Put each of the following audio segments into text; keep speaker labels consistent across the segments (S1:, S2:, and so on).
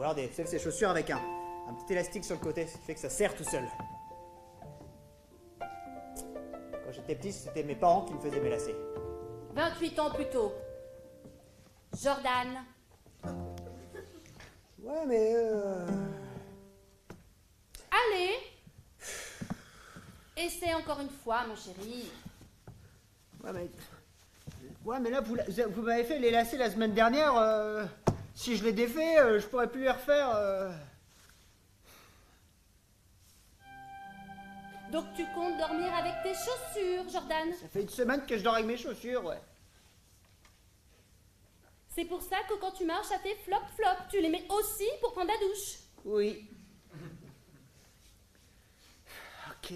S1: Ou alors ces chaussures avec un petit élastique sur le côté, ce qui fait que ça serre tout seul. Quand j'étais petit, c'était mes parents qui me faisaient mes lacets.
S2: 28 ans plus tôt. Jordan.
S1: Ouais, mais
S2: Allez. Essaie encore une fois, mon chéri.
S1: Ouais, mais là, vous m'avez fait les lacets la semaine dernière. Si je les défais, je pourrais plus les refaire.
S2: Donc tu comptes dormir avec tes chaussures, Jordan?
S1: Ça fait une semaine que je dors avec mes chaussures, ouais.
S2: C'est pour ça que quand tu marches, ça fait flop-flop. Tu les mets aussi pour prendre la douche.
S1: Oui. Ok.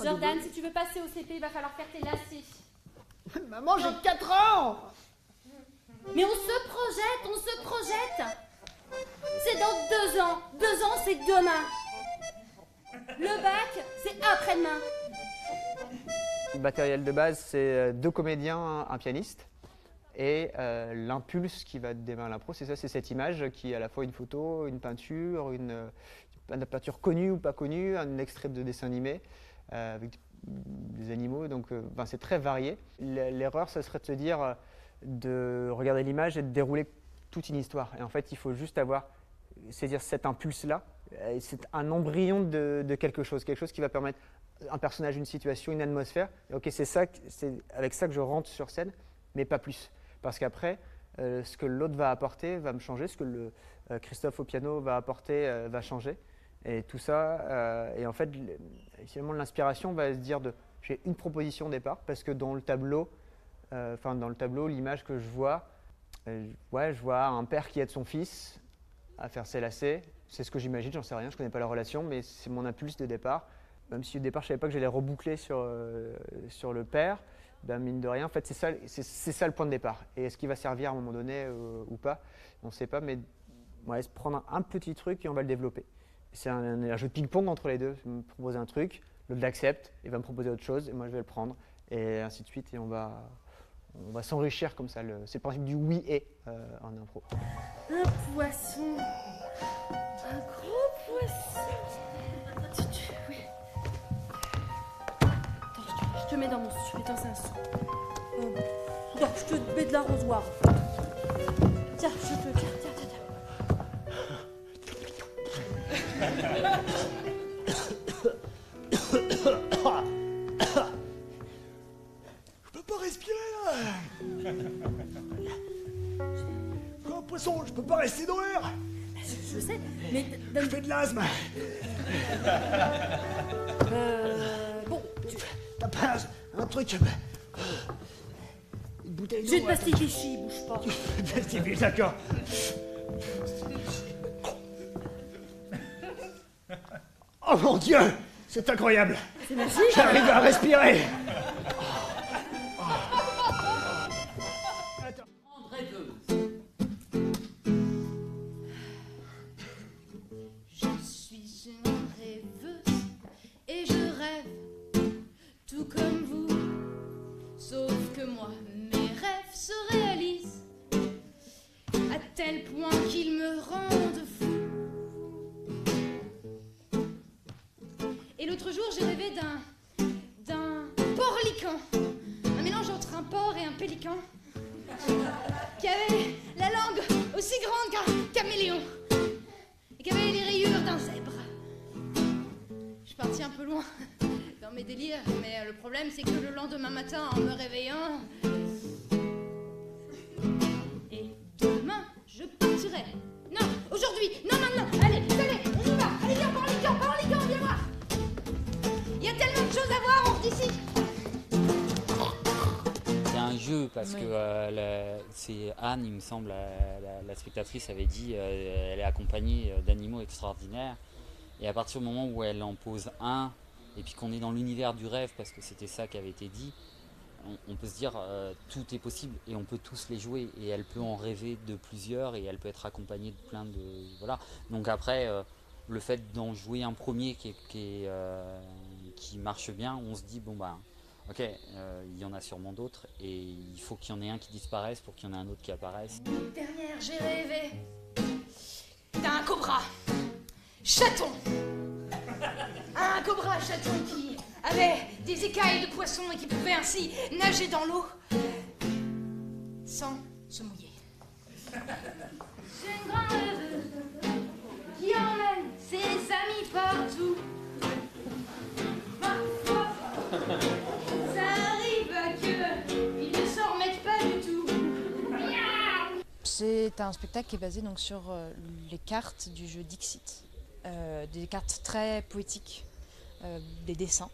S2: Jordan, si tu veux passer au CP, il va falloir faire tes lacets.
S1: Maman, j'ai 4 ans!
S2: Mais on se projette. C'est dans 2 ans. 2 ans, c'est demain. Le bac, c'est après-demain.
S3: Le matériel de base, c'est 2 comédiens, un pianiste. Et l'impulse qui va démarrer l'impro, c'est ça, c'est cette image qui est à la fois une photo, une peinture, une peinture connue ou pas connue, un extrait de dessin animé avec des animaux, donc c'est très varié. L'erreur, ça serait de se dire de regarder l'image et de dérouler toute une histoire. Et en fait, il faut juste saisir cet impulse-là. C'est un embryon de quelque chose qui va permettre un personnage, une situation, une atmosphère. Et ok, c'est avec ça que je rentre sur scène, mais pas plus. Parce qu'après, ce que l'autre va apporter va me changer, ce que Christophe au piano va apporter va changer. Et tout ça, et en fait, finalement, l'inspiration va se dire j'ai une proposition au départ, parce que dans le tableau, l'image que je vois, je vois un père qui aide son fils à faire ses lacets. C'est ce que j'imagine, j'en sais rien, je ne connais pas la relation, mais c'est mon impulse de départ. Même si au départ, je ne savais pas que j'allais reboucler sur le père, mine de rien, en fait, c'est ça le point de départ. Et est-ce qu'il va servir à un moment donné ou pas? On ne sait pas, mais se prendre un petit truc et on va le développer. C'est un jeu de ping-pong entre les deux. Je me propose un truc, l'autre l'accepte, il va me proposer autre chose, et moi je vais le prendre, et ainsi de suite, et on va s'enrichir comme ça. C'est le principe du oui et en impro.
S2: Un poisson. Un gros poisson. Oui. Attends, je te mets dans mon sujet dans un seau. Non, je te mets de l'arrosoir. Tiens, tiens.
S4: Je peux pas respirer là. Comme un poisson, je peux pas rester dans l'air.
S2: Je sais, mais...
S4: Je fais de l'asthme.
S2: Bon,
S4: T'as pas un truc... Une bouteille d'eau.
S2: j'ai une pastille Vichy, bouge pas.
S4: Pastille, d'accord. Oh mon Dieu, c'est incroyable.
S2: C'est magique.
S4: J'arrive à respirer.
S2: Je suis une rêveuse et je rêve tout comme vous. Sauf que moi, mes rêves se réalisent à tel point qu'ils me rendent fou. Et l'autre jour, j'ai rêvé d'un porlican, un mélange entre un porc et un pélican, qui avait la langue aussi grande qu'un caméléon et qui avait les rayures d'un zèbre. Je suis partie un peu loin dans mes délires, mais le problème c'est que le lendemain matin, en me réveillant, et demain je partirai. Non, aujourd'hui, non maintenant, allez, on y va, allez viens, porlican, viens voir. Il y a tellement de choses à voir, on d'ici.
S5: C'est un jeu parce que c'est Anne, il me semble, la spectatrice avait dit, elle est accompagnée d'animaux extraordinaires. Et à partir du moment où elle en pose un, et puis qu'on est dans l'univers du rêve, parce que c'était ça qui avait été dit, on peut se dire tout est possible et on peut tous les jouer. Et elle peut en rêver de plusieurs et elle peut être accompagnée de plein de... Voilà. Donc après, le fait d'en jouer un premier qui marche bien, on se dit, bon bah... Ok, il y en a sûrement d'autres et il faut qu'il y en ait un qui disparaisse pour qu'il y en ait un autre qui apparaisse.
S2: Dernière, j'ai rêvé d'un cobra chaton. Un cobra chaton qui avait des écailles de poisson et qui pouvait ainsi nager dans l'eau sans se mouiller. J'ai une grande rêveuse qui emmène ses amis partout. Parfois, ça arrive qu'ils ne s'en remettent pas du tout. C'est un spectacle qui est basé donc sur les cartes du jeu Dixit. Des cartes très poétiques, des dessins.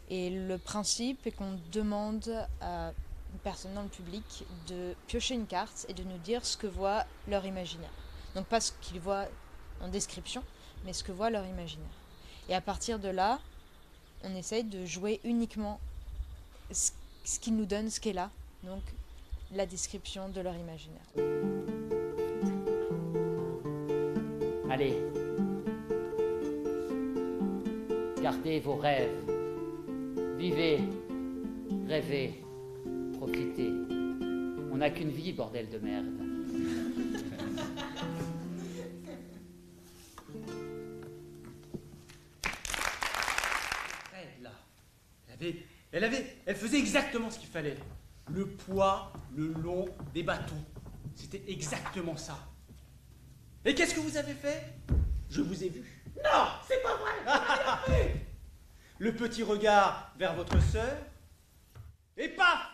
S2: Et le principe est qu'on demande à une personne dans le public de piocher une carte et de nous dire ce que voit leur imaginaire. Donc pas ce qu'ils voient en description, mais ce que voit leur imaginaire. Et à partir de là, on essaye de jouer uniquement ce qu'ils nous donnent, ce qui est là. Donc la description de leur imaginaire.
S6: Allez, gardez vos rêves, vivez, rêvez, profitez. On n'a qu'une vie, bordel de merde.
S7: Elle là, elle faisait exactement ce qu'il fallait. Le poids, le long des bâtons. C'était exactement ça. Et qu'est-ce que vous avez fait? Je vous ai vu. Non, c'est pas vrai. Le petit regard vers votre sœur. Et paf!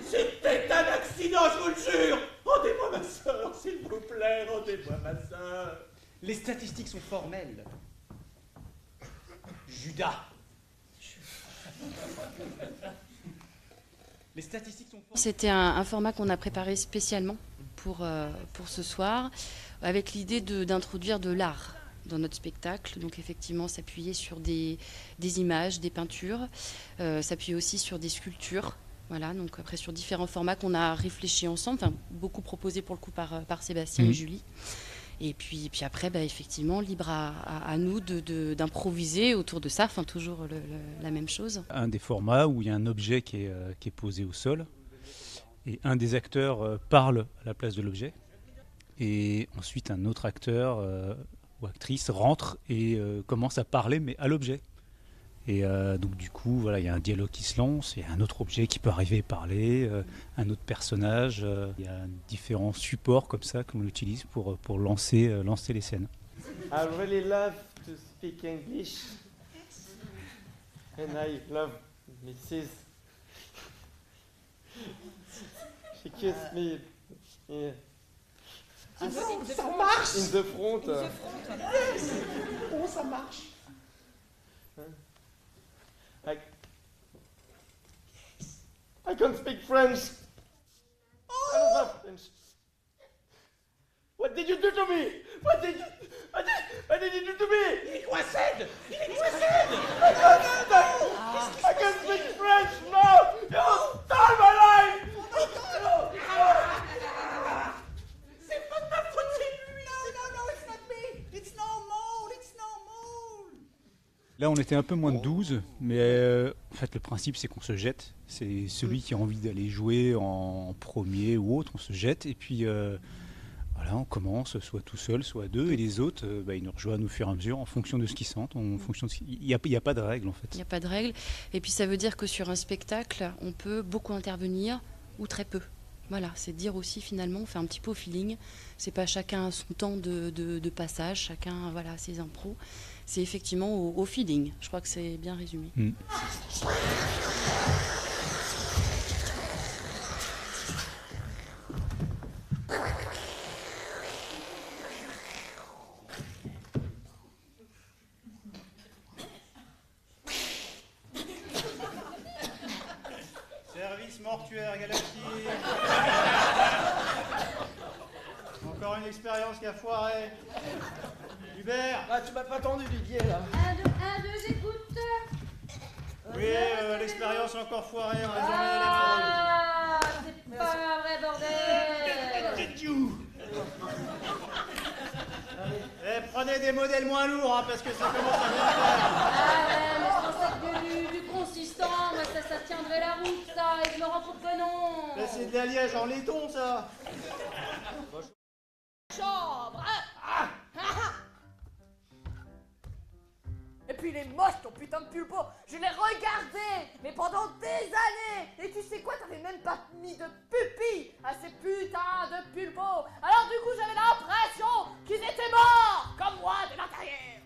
S7: C'était un accident, je vous le jure. Rendez-moi ma sœur, s'il vous plaît, rendez-moi ma sœur. Les statistiques sont formelles. Judas. Les statistiques sont formelles.
S8: C'était un format qu'on a préparé spécialement pour ce soir, avec l'idée d'introduire de l'art dans notre spectacle. Donc effectivement, s'appuyer sur des images, des peintures, s'appuyer aussi sur des sculptures. Voilà, donc après sur différents formats qu'on a réfléchi ensemble, enfin beaucoup proposés pour le coup par Sébastien et Julie. Et puis après, effectivement, libre à nous d'improviser autour de ça, enfin toujours la même chose.
S9: Un des formats où il y a un objet qui est posé au sol et un des acteurs parle à la place de l'objet et ensuite un autre acteur ou actrice rentre et commence à parler mais à l'objet. Et donc du coup, voilà, il y a un dialogue qui se lance, il y a un autre objet qui peut arriver et parler, un autre personnage. Il y a différents supports comme ça qu'on utilise pour lancer les scènes.
S10: I really love to speak English, and I love Mrs. She kissed me in
S1: Ça marche.
S10: the front.
S1: Oh, ça marche.
S10: I can't speak French. I don't love French. What did you do to me? What did you do to me?
S7: Il est coincé!
S10: I can't speak French. No, you stole my life.
S7: C'est pas de ma faute, c'est lui! No, it's not me! It's normal, it's normal!
S9: Là, on était un peu moins de 12, mais en fait, le principe, c'est qu'on se jette. C'est celui qui a envie d'aller jouer en premier ou autre, on se jette. Et puis, voilà, on commence, soit tout seul, soit à deux. Et les autres, ils nous rejoignent au fur et à mesure en fonction de ce qu'ils sentent. Il n'y a pas de règle, en fait.
S8: Il n'y a pas de règle. Et puis, ça veut dire que sur un spectacle, on peut beaucoup intervenir ou très peu. Voilà, c'est dire aussi, finalement, on fait un petit peu au feeling. C'est pas chacun son temps de passage, chacun, voilà, ses impros. C'est effectivement au feeling. Je crois que c'est bien résumé.
S7: Service mortuaire galactique. Encore une expérience qui a foiré. Hubert.
S10: Ah, tu m'as pas tendu, Didier, là.
S2: 1, 2, j'écoute.
S7: Oui, l'expérience a encore foiré. On a
S2: Ah, c'est pas un vrai bordel.
S7: jamais
S1: Prenez des modèles moins lourds, hein, parce que ça commence à bien faire.
S11: Ah ouais, mais je pensais que du consistant, moi ça tiendrait la route, ça, et je me rends compte que non.
S1: Là, c'est de l'alliage en laiton, ça.
S11: Chambre.
S12: Et puis il est moche ton putain de pulpo. Je l'ai regardé, mais pendant des années. Et tu sais quoi, t'avais même pas mis de pupille à ces putains de pulpos. Alors du coup j'avais l'impression qu'ils étaient morts, comme moi de l'intérieur.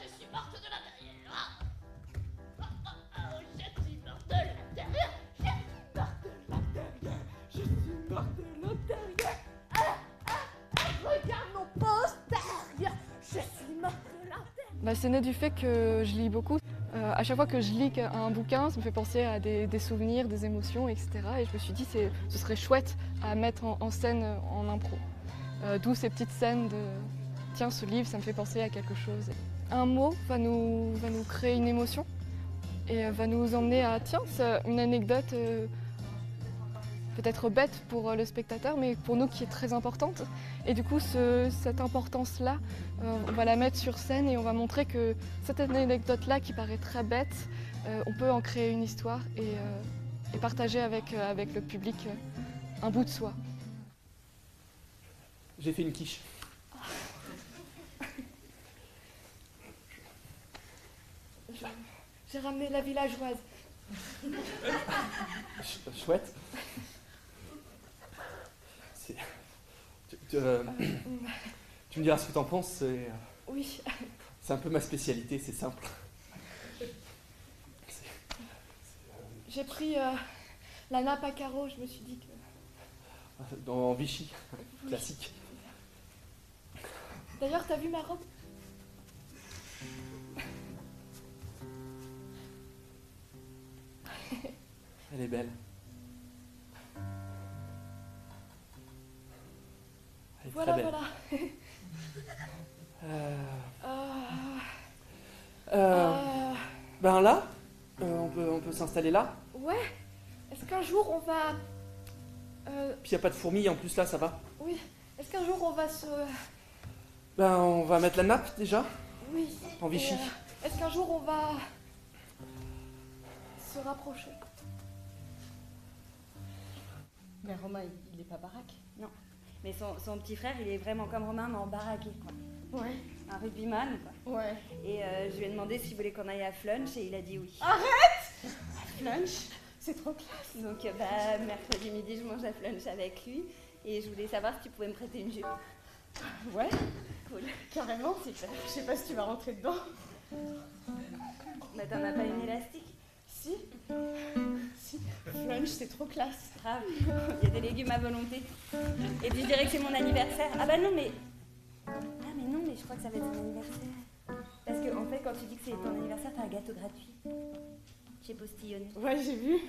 S11: Je suis morte de l'intérieur. Je suis morte de l'intérieur.
S12: Je suis morte de l'intérieur. Regarde mon postérieur. Je suis morte de l'intérieur.
S13: C'est né du fait que je lis beaucoup. À chaque fois que je lis un bouquin, ça me fait penser à des souvenirs, des émotions, etc. Et je me suis dit ce serait chouette à mettre en scène en impro. D'où ces petites scènes de « tiens, ce livre, ça me fait penser à quelque chose ». Un mot va nous créer une émotion et va nous emmener à « tiens, c'est une anecdote peut-être bête pour le spectateur, mais pour nous qui est très importante ». Et du coup, cette importance-là, on va la mettre sur scène et on va montrer que cette anecdote-là, qui paraît très bête, on peut en créer une histoire et partager avec le public un bout de soi.
S10: J'ai fait une quiche.
S12: J'ai ramené la villageoise.
S10: Chouette. Tu me diras ce que t'en penses.
S12: Oui.
S10: C'est un peu ma spécialité, c'est simple.
S12: J'ai pris la nappe à carreaux, je me suis dit que...
S10: Dans Vichy, classique.
S12: D'ailleurs, t'as vu ma robe?
S10: Elle est belle. Elle est
S12: Voilà,
S10: très belle. Ben là, on peut s'installer là.
S12: Ouais. Est-ce qu'un jour on va...
S10: Puis y a pas de fourmis en plus là, ça va.
S12: Oui. Est-ce qu'un jour on va se...
S10: Ben on va mettre la nappe déjà.
S12: Oui.
S10: En Vichy.
S12: Est-ce qu'un jour on va... se rapprocher?
S14: Mais Romain, il est pas baraque.
S15: Non. Mais son petit frère, il est vraiment comme Romain, mais en baraqué, quoi.
S14: Ouais.
S15: Un rugbyman, quoi.
S14: Ouais.
S15: Et je lui ai demandé s'il voulait qu'on aille à Flunch et il a dit oui.
S14: Arrête! Flunch, c'est trop classe.
S15: Donc, mercredi midi, je mange à Flunch avec lui. Et je voulais savoir si tu pouvais me prêter une jupe.
S14: Ouais.
S15: Cool.
S14: Carrément, super. Je sais pas si tu vas rentrer dedans.
S15: Mais t'en as pas une élastique?
S14: Si. Si. Flunch, c'est trop classe.
S15: Grave. Il y a des légumes à volonté. Et puis je dirais que c'est mon anniversaire. Ah bah non, mais... Ah mais non, mais je crois que ça va être mon anniversaire. Parce que en fait, quand tu dis que c'est ton anniversaire, t'as un gâteau gratuit. J'ai postillonné.
S14: Ouais, j'ai vu.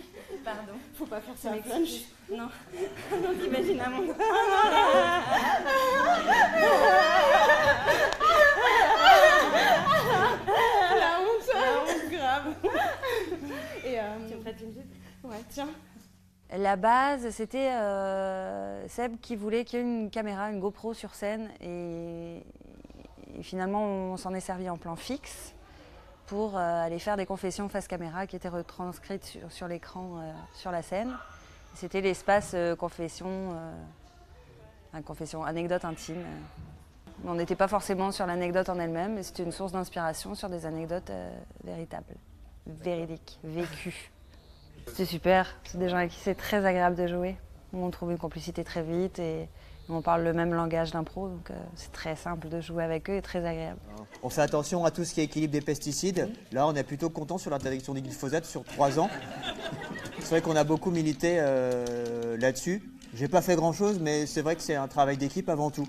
S15: Pardon.
S14: Faut pas faire ça à Flunch.
S15: Non. Non, t'imagines un monde.
S14: La honte grave. Et
S15: tu me prêtes une jupe?
S14: Ouais, tiens.
S15: La base, c'était Seb qui voulait qu'il y ait une caméra, une GoPro sur scène. Et finalement, on s'en est servi en plan fixe pour aller faire des confessions face caméra qui étaient retranscrites sur l'écran, sur la scène. C'était l'espace confession, anecdote intime. On n'était pas forcément sur l'anecdote en elle-même, mais c'était une source d'inspiration sur des anecdotes véritables, véridiques, vécues. C'était super, c'est des gens avec qui c'est très agréable de jouer. On trouve une complicité très vite et on parle le même langage d'impro, donc c'est très simple de jouer avec eux et très agréable.
S3: On fait attention à tout ce qui est équilibre des pesticides. Là, on est plutôt content sur l'interdiction du glyphosate sur 3 ans. C'est vrai qu'on a beaucoup milité là-dessus. J'ai pas fait grand-chose, mais c'est vrai que c'est un travail d'équipe avant tout.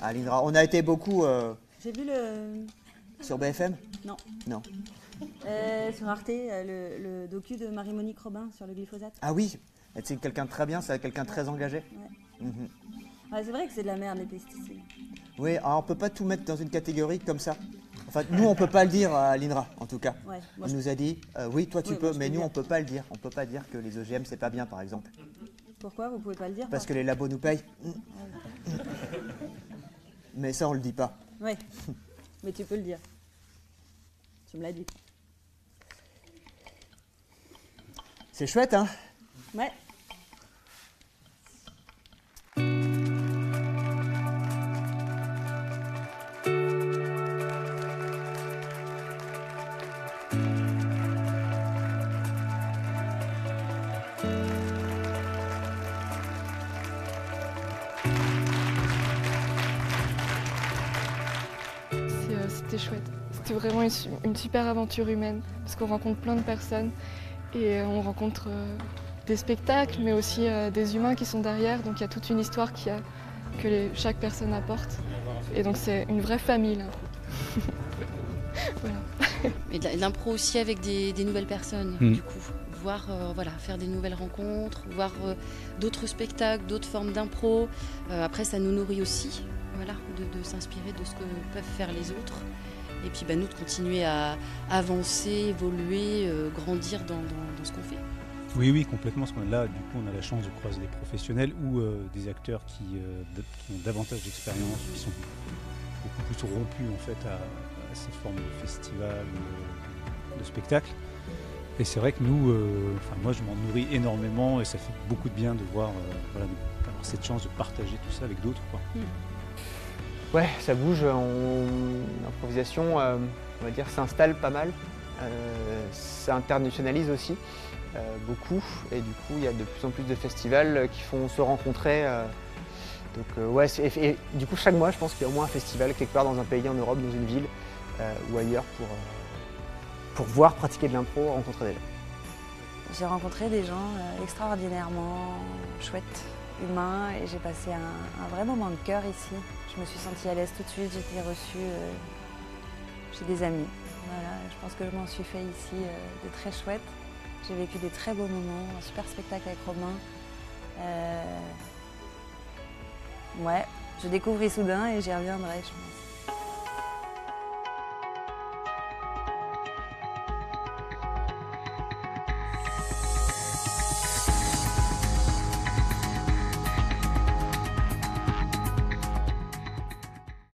S3: À l'INRA. On a été beaucoup...
S15: J'ai vu le...
S3: Sur BFM?
S15: Non.
S3: Non.
S15: Sur Arte, le docu de Marie-Monique Robin sur le glyphosate.
S3: Ah oui, c'est quelqu'un de très bien, c'est quelqu'un de très engagé.
S15: Ouais. Ouais, c'est vrai que c'est de la merde, les pesticides.
S3: Oui, alors on peut pas tout mettre dans une catégorie comme ça. Enfin, nous, on peut pas le dire à l'INRA, en tout cas.
S15: Ouais,
S3: On nous a dit, oui, toi tu peux,
S15: moi,
S3: mais
S15: je peux
S3: nous,
S15: le
S3: on peut pas le dire. On peut pas dire que les OGM, c'est pas bien, par exemple.
S15: Pourquoi vous pouvez pas le dire?
S3: Parce que les labos nous payent. Mais ça, on le dit pas.
S15: Ouais, mais tu peux le dire. Tu me l'as dit.
S3: C'est chouette, hein?
S15: Ouais.
S13: C'était chouette. C'était vraiment une super aventure humaine parce qu'on rencontre plein de personnes et on rencontre des spectacles mais aussi des humains qui sont derrière. Donc il y a toute une histoire que chaque personne apporte. Et donc c'est une vraie famille l'impro. Voilà.
S8: Et de l'impro aussi avec des nouvelles personnes, du coup. Voir, voilà, faire des nouvelles rencontres, voir d'autres spectacles, d'autres formes d'impro. Après, ça nous nourrit aussi, voilà, de s'inspirer de ce que peuvent faire les autres. Et puis nous, de continuer à avancer, évoluer, grandir dans ce qu'on fait.
S9: Oui, complètement. Parce que là, du coup, on a la chance de croiser des professionnels ou des acteurs qui ont davantage d'expérience, qui sont beaucoup plus rompus en fait à ces formes de festivals, de spectacles. Et c'est vrai que nous, moi, je m'en nourris énormément et ça fait beaucoup de bien de voir, voilà, d'avoir cette chance de partager tout ça avec d'autres, quoi.
S3: Ouais, ça bouge. L'improvisation, on va dire, s'installe pas mal. Ça internationalise aussi beaucoup. Et du coup, il y a de plus en plus de festivals qui font se rencontrer. Donc, ouais, et du coup, chaque mois, je pense qu'il y a au moins un festival quelque part dans un pays en Europe, dans une ville ou ailleurs pour voir pratiquer de l'impro, rencontrer des gens.
S15: J'ai rencontré des gens extraordinairement chouettes, humains, et j'ai passé un vrai moment de cœur ici. Je me suis sentie à l'aise tout de suite, j'ai été reçue chez des amis. Voilà, je pense que je m'en suis fait ici de très chouettes. J'ai vécu des très beaux moments, un super spectacle avec Romain. Ouais, je découvre Issoudun et j'y reviendrai, je pense.